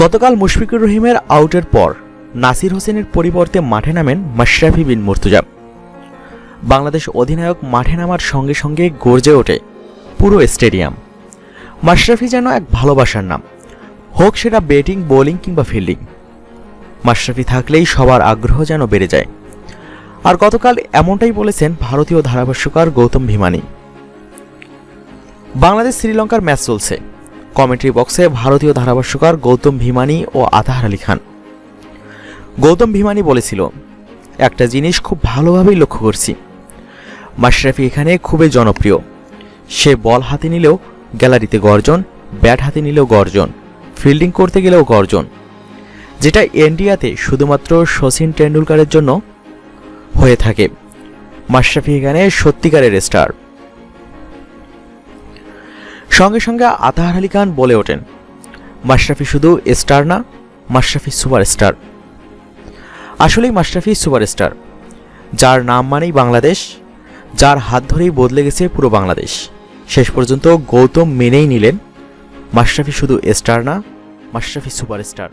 গতকাল মুশফিকুর রহিমের আউটের পর নাসির হোসেনের পরিবর্তে মাঠে নামেন মাশরাফি বিন মুর্তজা। বাংলাদেশ অধিনায়ক মাঠে নামার সঙ্গে সঙ্গে গর্জে ওঠে পুরো স্টেডিয়াম। মাশরাফি যেন এক ভালোবাসার নাম, হোক সেটা ব্যাটিং, বোলিং কিংবা ফিল্ডিং। মাশরাফি থাকলেই সবার আগ্রহ যেন বেড়ে যায়। আর গতকাল এমনটাই বলেছেন ভারতীয় ধারাভাষ্যকার গৌতম ভিমানি। বাংলাদেশ শ্রীলঙ্কার ম্যাচ চলছে, কমেন্ট্রি বক্সে ভারতীয় ধারাভাষ্যকার গৌতম ভিমানি ও আতাহার আলী খান। গৌতম ভিমানি বলেছিল, একটা জিনিস খুব ভালোভাবেই লক্ষ্য করছি, মাশরাফি এখানে খুবই জনপ্রিয়। সে বল হাতে নিলেও গ্যালারিতে গর্জন, ব্যাট হাতে নিলেও গর্জন, ফিল্ডিং করতে গেলেও গর্জন, যেটা ইন্ডিয়াতে শুধুমাত্র শচীন টেন্ডুলকারের জন্য হয়ে থাকে। মাশরাফি এখানে সত্যিকারের স্টার। সঙ্গে সঙ্গে আতাহার আলী খান বলে ওঠেন, মাশরাফি শুধু স্টার না, মাশরাফি সুপারস্টার। আসলেই মাশরাফি সুপারস্টার, যার নাম মানেই বাংলাদেশ, যার হাত ধরেই বদলে গেছে পুরো বাংলাদেশ। শেষ পর্যন্ত গৌতম মেনেই নিলেন মাশরাফি শুধু স্টার না, মাশরাফি সুপারস্টার।